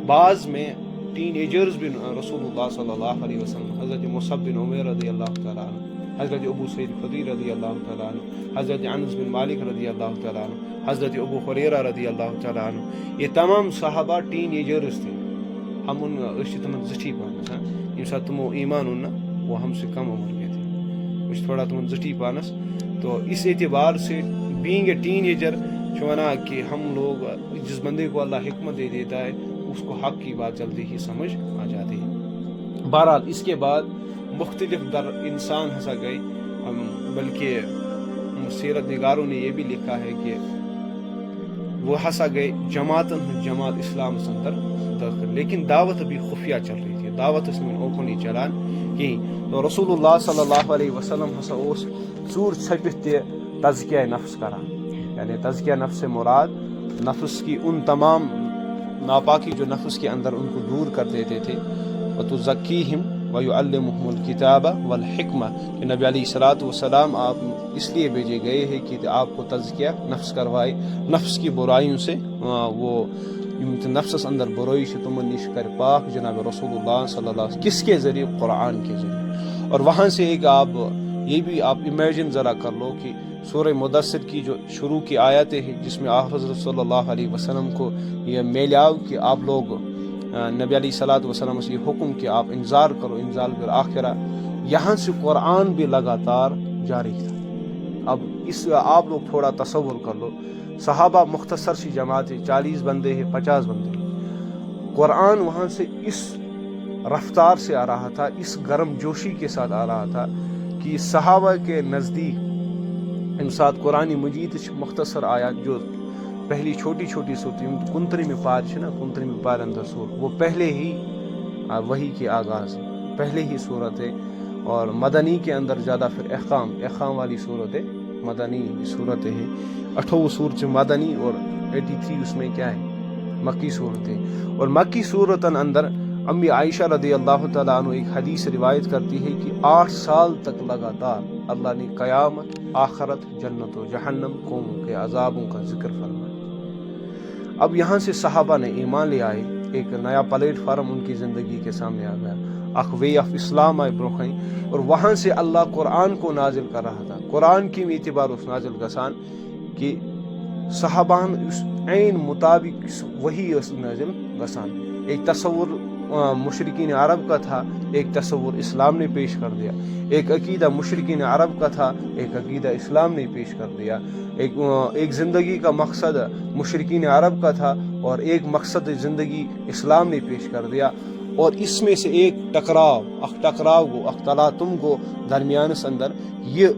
بعض میں ٹین ایجرز بھی رسول اللہ صلی اللہ علیہ وسلم، حضرت مصعب بن عمیر رضی اللہ تعالیٰ عنہ، حضرت ابو سعید خدری رضی اللہ تعالیٰ عنہ، حضرت انس بن مالک رضی اللہ تعالیٰ عنہ، حضرت ابو ہریرہ رضی اللہ تعالیٰ عنہ، یہ تمام صحابہ ٹین ایجرز تھے. ہم ان تمن زٹھی پانس، یم سات تمو ایمان ان وہ ہم سے کم عمر کے تھے، تھوڑا تمن زٹھی پانس. تو اس اعتبار سے بینگ اے ٹین ایجر ونا کہ ہم لوگ جس بندے کو اللہ حکمت دے دیتا ہے اس کو حق کی بات جلدی ہی سمجھ آ جاتی ہے. بہرحال اس کے بعد مختلف در انسان ہسا گئے، بلکہ سیرت نگاروں نے یہ بھی لکھا ہے کہ وہ ہسا گئے جماعت اسلام اندر داخل، لیکن دعوت بھی خفیہ چل رہی تھی، دعوت اس میں اوپنلی چلان کہیں. تو رسول اللہ صلی اللہ علیہ وسلم ہسا اس ژوٗر ژھپِتھ تہِ تزکیہ نفس کران. یعنی تزکیہ نفس سے مراد نفس کی ان تمام ناپاکی جو نفس کے اندر ان کو دور کر دیتے تھے. وَتُزَكِّيهِمْ وَيُعَلِّمُهُمُ الْكِتَابَ وَالْحِكْمَةَ کہ نبی علیہ الصلوٰۃ والسلام آپ اس لیے بھیجے گئے ہیں کہ آپ کو تزکیہ نفس کروائے، نفس کی برائیوں سے وہ نفس اندر برائی سے تمن نش کر پاک جناب رسول اللہ صلی اللہ علیہ وسلم. کس کے ذریعے؟ قرآن کے ذریعے. اور وہاں سے ایک آپ یہ بھی آپ امیجن ذرا کر لو کہ سورہ مدثر کی جو شروع کی آیتیں ہیں جس میں آپ حضرت صلی اللہ علیہ وسلم کو یہ میلاؤ کہ آپ لوگ نبی علیہ الصلوۃ والسلام سے یہ حکم کہ آپ انذار کرو، انذار کر آخرہ، یہاں سے قرآن بھی لگاتار جاری تھا. اب اس آپ لوگ تھوڑا تصور کر لو، صحابہ مختصر سی جماعت ہے، 40 بندے ہیں، 50 بندے ہیں، قرآن وہاں سے اس رفتار سے آ رہا تھا، اس گرم جوشی کے ساتھ آ رہا تھا کہ صحابہ کے نزدیک ام سات قرآن مجید مختصر آیات جو پہلی چھوٹی چھوٹی صورت 29 پار نا 29 پار اندر سور وہ پہلے ہی وحی کے آغاز پہلے ہی صورت ہے. اور مدنی کے اندر زیادہ پھر احکام والی صورتیں مدنی صورتیں ہیں. 28 سورت مدنی اور 83 اس میں کیا ہے مکی صورتیں. اور مکی صورتن اندر امی عائشہ رضی اللہ تعالیٰ عنہ ایک حدیث روایت کرتی ہے کہ 8 سال تک لگاتار اللہ نے قیامت، آخرت، جنت و جہنم، قوموں کے عذابوں کا ذکر فرمایا. اب یہاں سے صحابہ نے ایمان لے آئے، ایک نیا پلیٹ فارم ان کی زندگی کے سامنے آ گیا، اخ وے آف اسلام آئے برونکھیں. اور وہاں سے اللہ قرآن کو نازل کر رہا تھا. قرآن کی اعتبار اس نازل گسان کہ صحابان اس عین مطابق وہی اس نازل گسان. ایک تصور مشرکین عرب کا تھا، ایک تصور اسلام نے پیش کر دیا. ایک عقیدہ مشرکین عرب کا تھا، ایک عقیدہ اسلام نے پیش کر دیا. ایک زندگی کا مقصد مشرکین عرب کا تھا اور ایک مقصد زندگی اسلام نے پیش کر دیا. اور اس میں سے ایک ٹکراؤ گو اختلاطم گو درمیان اندر یہ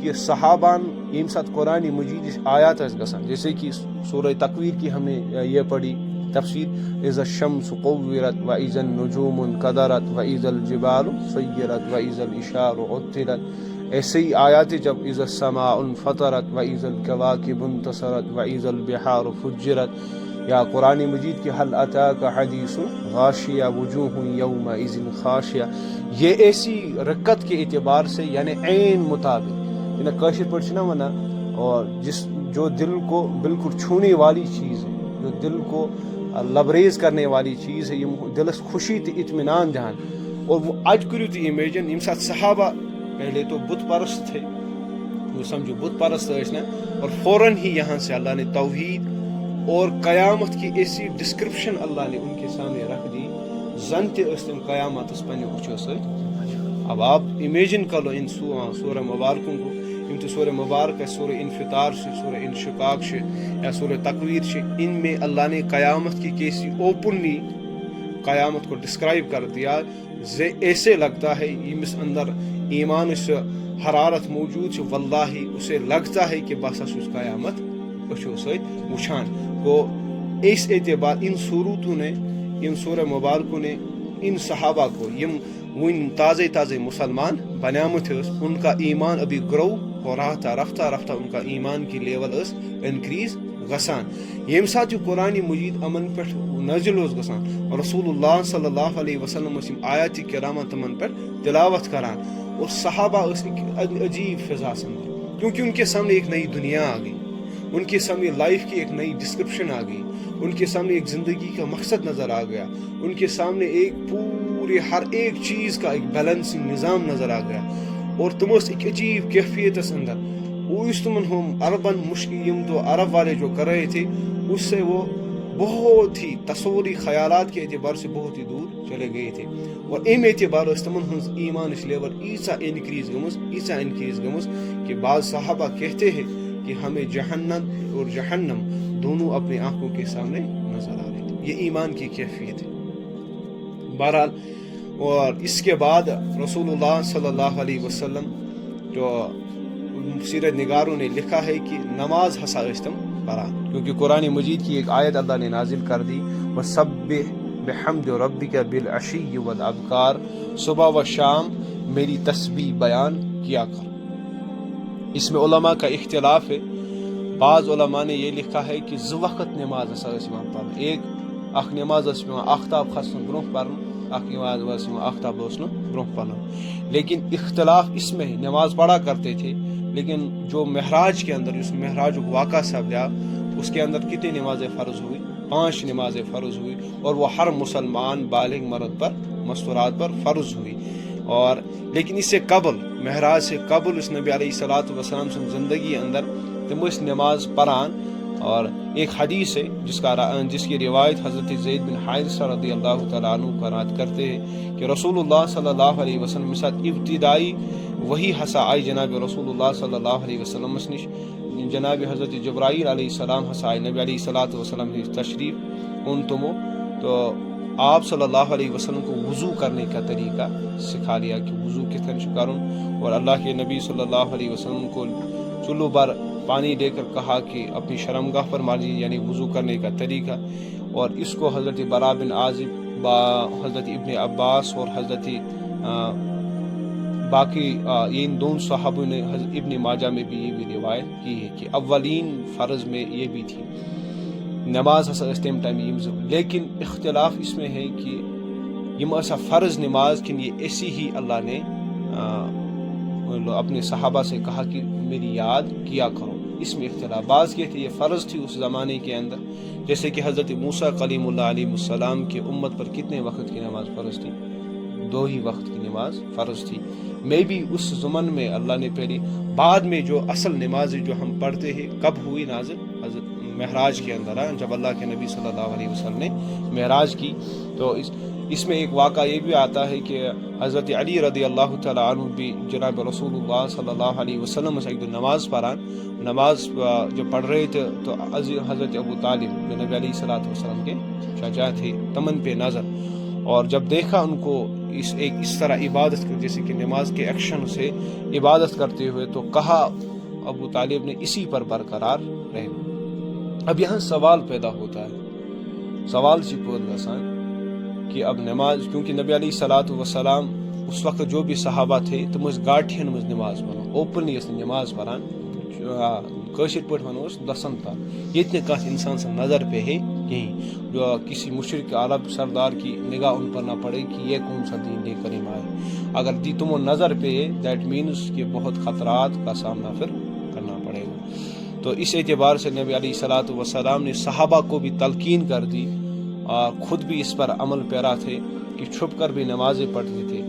کہ صحابان یم سات قرآن مجید آیات گسان، جیسے کہ سورہ تکویر کی ہم نے یہ پڑھی تفسیر، اذا الشمس قورت واذا النجوم انکدرت واذا الجبال سیرت واذا العشار عطلت. ایسے ہی آیات جب اذا السماء انفطرت واذا الکواکب انتصرت واذا البحار فجرت، یا قرآن مجید کی حل اتاک حدیث غاشیہ وجوہ یومئذ خاشیہ. یہ ایسی رکت کے اعتبار سے یعنی عین مطابق یعنی کاشر پڑھ نا ونا، اور جو دل کو بالکل چھونے والی چیز ہے، جو دل کو لبریز کرنے والی چیز ہے، یہ دلس خوشی تے اطمینان دہان. اور وہ آج کریو تی امیجن یم ساتھ صحابہ پہلے تو بت پرست تھے، وہ سمجھو بت پرست نا، اور فوراً ہی یہاں سے اللہ نے توحید اور قیامت کی ایسی ڈسکرپشن اللہ نے ان کے سامنے رکھ دی، زن تے استم قیامت اس پنے اچھو سے. اب آپ امیجن کرو ان سورہ مبارکوں کو، یم تو سورہ مبارک ہے، سورہ انفطار سے، سورہ انشقاق سے یا سورہ تکویر سے، ان میں اللہ نے قیامت کی کیسی اوپنلی قیامت کو ڈسکرائب کر دیا. ایسے لگتا ہے اس اندر ایمان سے حرارت موجود سے، واللہ اسے لگتا ہے کہ بس اس قیامت اچھو سے وچھان کو. اس اعتبار ان صورتوں نے، ان سورہ مبارکوں نے ان صحابہ کو یم ون تازے مسلمان بنیامت، ان کا ایمان ابھی گرو ہو رہا تھا، رفتہ ان کا ایمان کی لیول اس انکریز گسان. یم ساتھ جو قرآن مجید امن پہ نازل اس گسان، اور رسول اللہ صلی اللہ علیہ وسلم آیات کرامہ تمن پر تلاوت کران، اور صحابہ اس ایک عجیب فضا سمجھ، کیونکہ ان کے سامنے ایک نئی دنیا آ گئی، ان کے سامنے لائف کی ایک نئی ڈسکرپشن آ گئی، ان کے سامنے ایک زندگی کا مقصد نظر آ گیا، ان کے سامنے ایک پورے ہر ایک چیز کا ایک بیلنسنگ نظام نظر آ گیا. اور تم اس ایک عجیب کیفیت اندر وہ اس تمن ہم عربن مشکل تو عرب والے جو کر رہے تھے اس سے وہ بہت ہی تصوری خیالات کے اعتبار سے بہت ہی دور چلے گئے تھے. اور ام اعتبار اس تمن ہنز ایمان اس لیول ایسا انکریز گمس کہ بعض صحابہ کہتے ہیں کہ ہمیں جہنم اور جہنم دونوں اپنی آنکھوں کے سامنے نظر آ رہے تھے. یہ ایمان کی کیفیت ہے. بہرحال اور اس کے بعد رسول اللہ صلی اللہ علیہ وسلم جو سیرت نگاروں نے لکھا ہے کہ نماز ہسا استم پران، کیونکہ قرآن مجید کی ایک آیت اللہ نے نازل کر دی، وَسَبِّحْ بِحَمْدِ رَبِّكَ بِالْعَشِيِّ وَالْأَبْكَارِ، صبح و شام میری تسبیح بیان کیا کر. اس میں علماء کا اختلاف ہے. بعض علماء نے یہ لکھا ہے کہ زٕ وقت نماز ہسا اسمان پڑھن، ایک اخ نماز اس میں آختاب کھسن برونٛہہ پڑھن، اخ نماز اس میں آختاب اوسن برونٛہہ پڑھن. لیکن اختلاف اس میں ہے، نماز پڑھا کرتے تھے، لیکن جو معراج کے اندر اس معراج واقعہ سپدیا اس کے اندر کتنی نمازیں فرض ہوئی؟ 5 نمازیں فرض ہوئی، اور وہ ہر مسلمان بالغ مرد پر مستورات پر فرض ہوئی. اور لیکن اس سے قبل، معراج سے قبل اس نبی علیہ الصلوۃ والسلام سے زندگی اندر تم اس نماز پڑھان. اور ایک حدیث ہے جس کی روایت حضرت زید بن حارثہ رضی اللہ تعالیٰ عنہ قرات کرتے ہیں کہ رسول اللہ صلی اللہ علیہ وسلم کے ساتھ ابتدائی وہی ہسا آئی جناب رسول اللہ صلی اللہ علیہ وسلم نش، جناب حضرت جبرائیل علیہ السلام ہسا آئی نبی علیہ الصلوۃ والسلام تشریف ان تمو، تو آپ صلی اللہ علیہ وسلم کو وضو کرنے کا طریقہ سکھا لیا کہ وضو کس طرح کروں. اور اللہ کے نبی صلی اللہ علیہ وسلم کو چلو بار پانی دے کر کہا کہ اپنی شرمگاہ پر ماریے، یعنی وضو کرنے کا طریقہ. اور اس کو حضرت برا بن عازب با حضرت ابن عباس اور حضرت باقی ان دونوں صحابوں نے ابن ماجہ میں بھی یہ بھی روایت کی ہے کہ اولین فرض میں یہ بھی تھی نماز ہسا اس ٹائم لیکن اختلاف اس میں ہے کہ یہ ایسا فرض نماز کن یہ ایسی ہی اللہ نے اپنے صحابہ سے کہا کہ میری یاد کیا کرو، اس میں اختلاف۔ بعض کہتے یہ فرض تھی اس زمانے کے اندر، جیسے کہ حضرت موسیٰ کلیم اللہ علیہ السلام کے امت پر کتنے وقت کی نماز فرض تھی؟ 2 ہی وقت کی نماز فرض تھی۔ میں بھی اس زمن میں اللہ نے پہلے، بعد میں جو اصل نماز جو ہم پڑھتے ہیں کب ہوئی نازل؟ حضرت معراج کے اندر، جب اللہ کے نبی صلی اللہ علیہ وسلم نے معراج کی، تو اس میں ایک واقعہ یہ بھی آتا ہے کہ حضرت علی رضی اللہ تعالیٰ عنہ بھی جناب رسول اللہ صلی اللہ علیہ وسلم سے ایک دن نماز پڑھان، نماز جب پڑھ رہے تھے تو حضرت ابو طالب جو نبی علیہ الصلوۃ والسلام کے چچا تھے، تمن پہ نظر، اور جب دیکھا ان کو اس طرح عبادت جیسے کہ نماز کے ایکشن سے عبادت کرتے ہوئے، تو کہا ابو طالب نے اسی پر برقرار رہنا۔ اب یہاں سوال پیدا ہوتا ہے، سوال پود گسان کہ اب نماز، کیونکہ نبی علیہ الصلوۃ والسلام اس وقت جو بھی صحابہ تھے تم گاٹھین مز نماز پڑھان، اوپنلی نماز پڑھان، کاشر پٲٹھۍ ونو دسن تل، یہ کھانا انسان سے نظر پہ ہے کہیں، جو کسی مشرق عرب سردار کی نگاہ ان پر نہ پڑے کہ یہ کون سا دین لے کر آئے، اگر تمو نظر پہ ہے دیٹ مینس کہ بہت خطرات کا سامنا پھر کرنا پڑے گا۔ تو اس اعتبار سے نبی علیہ الصلوۃ والسلام نے صحابہ کو بھی تلقین کر دی، اور خود بھی اس پر عمل پیرا تھے کہ چھپ کر بھی نمازیں پڑھتے تھے۔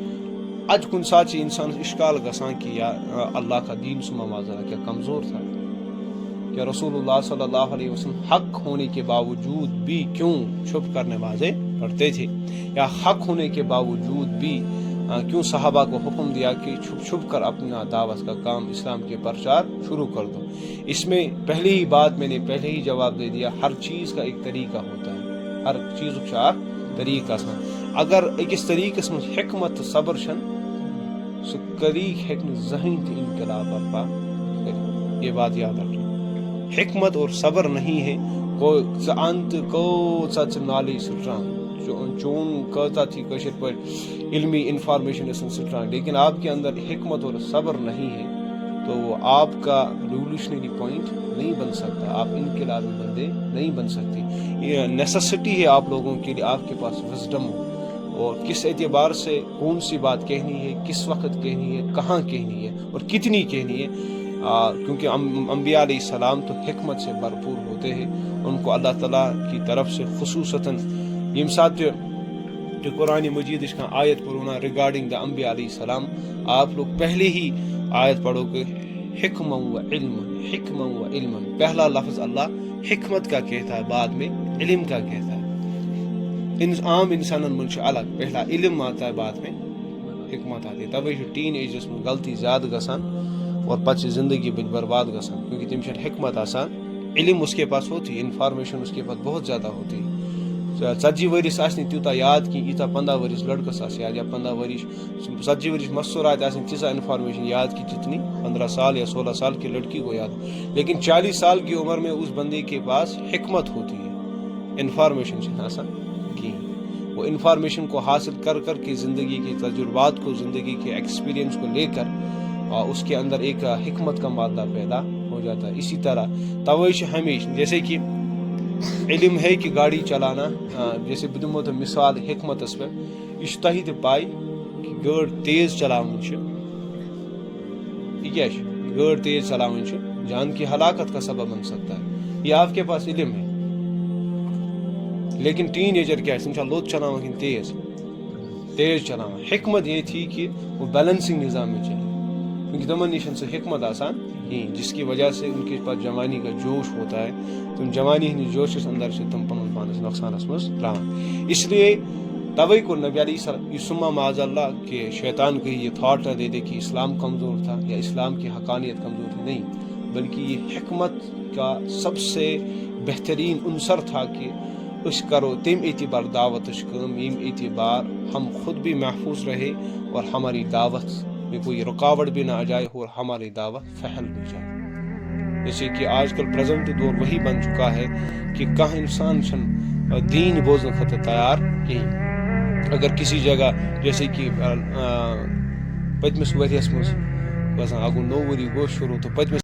اج کن ساتھ انسان اشکال گسان کہ یا اللہ کا دین سما مازرا کیا کمزور تھا، کیا رسول اللہ صلی اللہ علیہ وسلم حق ہونے کے باوجود بھی کیوں چھپ کر نمازیں پڑھتے تھے، یا حق ہونے کے باوجود بھی کیوں صحابہ کو حکم دیا کہ چھپ چھپ کر اپنا دعوت کا کام، اسلام کے پرچار شروع کر دو۔ اس میں پہلی ہی بات میں نے پہلے ہی جواب دے دیا، ہر چیز کا ایک طریقہ ہوتا ہے، ہر چیز کا طریقہ سن، اگر ایکس طریقس من حکمت صبر چھن سو طریق ہیکن زہین تہ انقلاب برپا کر، یہ بات یاد رکھنا۔ حکمت اور صبر نہیں ہے کو انت کو سچ نالج سٹران چون کہتا تھی کشر پر علمی انفارمیشن اسن سٹران، لیکن آپ کے اندر حکمت اور صبر نہیں ہے تو وہ آپ کا ریولیوشنری پوائنٹ نہیں بن سکتا، آپ انقلابی بندے نہیں بن سکتے۔ یہ نیسیسٹی ہے آپ لوگوں کے لیے آپ کے پاس وزڈم ہو، اور کس اعتبار سے کون سی بات کہنی ہے، کس وقت کہنی ہے، کہاں کہنی ہے اور کتنی کہنی ہے، کیونکہ انبیاء علیہ السلام تو حکمت سے بھرپور ہوتے ہیں، ان کو اللہ تعالیٰ کی طرف سے خصوصاً یم ساتھ جو قرآن مجید اس کا آیت پڑھونا ریگارڈنگ دا انبیاء علیہ السلام، آپ لوگ پہلے ہی آیت پڑھو کہ حکم و علم، پہلا لفظ اللہ حکمت کا کہتا ہے، بعد میں علم کا کہتا ہے۔ عام انسانن من الگ پہلا علم آتا ہے، بعد میں حکمت آتی ہے، توے ٹین ایجس میں غلطی زیادہ گسان اور پچ زندگی بچ برباد گسان، کیونکہ تم حکمت آسان، علم اس کے پاس ہوتی، انفارمیشن اس کے پاس بہت زیادہ ہوتی۔ 40 ورس آس تیوتہ یاد کی یوتہ 15 ورس لڑکس آس یاد، یا 15 ورس 40 ورس مستورات آس تیزا انفارمیشن یاد کی جتنی 15 سال یا 16 سال کی لڑکی کو یاد، لیکن 40 سال کی عمر میں اس بندے کے پاس حکمت ہوتی ہے، انفارمیشن سے آسان کی، وہ انفارمیشن کو حاصل کر کر کے زندگی کے تجربات کو، زندگی کے ایکسپیرینس کو لے کر اس کے اندر ایک حکمت کا مادہ پیدا ہو جاتا ہے۔ اسی طرح تویش ہمیشہ جیسے کہ علم ہے کہ گاڑی چلانا، جیسے بدمو تو مثال حکمت اس پہ یہ تہ تہ پائی کہ گاڑ تیز چلاون یہ کیا گاڑ تیز چلاون جان کی ہلاکت کا سبب بن سکتا ہے، یہ آپ کے پاس علم ہے، لیکن ٹین ایجر کیا ہے لوت چلاون کن تیز چلاون۔ حکمت یہ تھی کہ وہ بیلنسنگ نظام میں چلے، کیونکہ تمن نشن سے حکمت آسان ہی، جس کی وجہ سے ان کے پاس جوانی کا جوش ہوتا ہے، تم جوانی ہند جوش اندر سے تم پن پانس نقصانس مز تران۔ اس لیے توے کو نبی علیہ السلام یسمہ معاذ اللہ کہ شیطان کہیں یہ تھاٹ نہ دے دے کہ اسلام کمزور تھا یا اسلام کی حقانیت کمزور تھی، نہیں، بلکہ یہ حکمت کا سب سے بہترین عنصر تھا کہ اس کرو تم اعتبار دعوت کم یم اعتبار ہم خود بھی محفوظ رہے اور ہماری دعوت میں کوئی رکاوٹ بھی نہ آ جائے اور ہماری دعوت پھیل بھی جائے۔ جیسے کہ آج کل پریزنٹ دور وہی بن چکا ہے کہ کہاں انسان چھن دین بوزن خطر تیار کہیں، اگر کسی جگہ جیسے کہ پتمس ؤریس مز باسان اگو نو ؤری گو شروع تو پتمس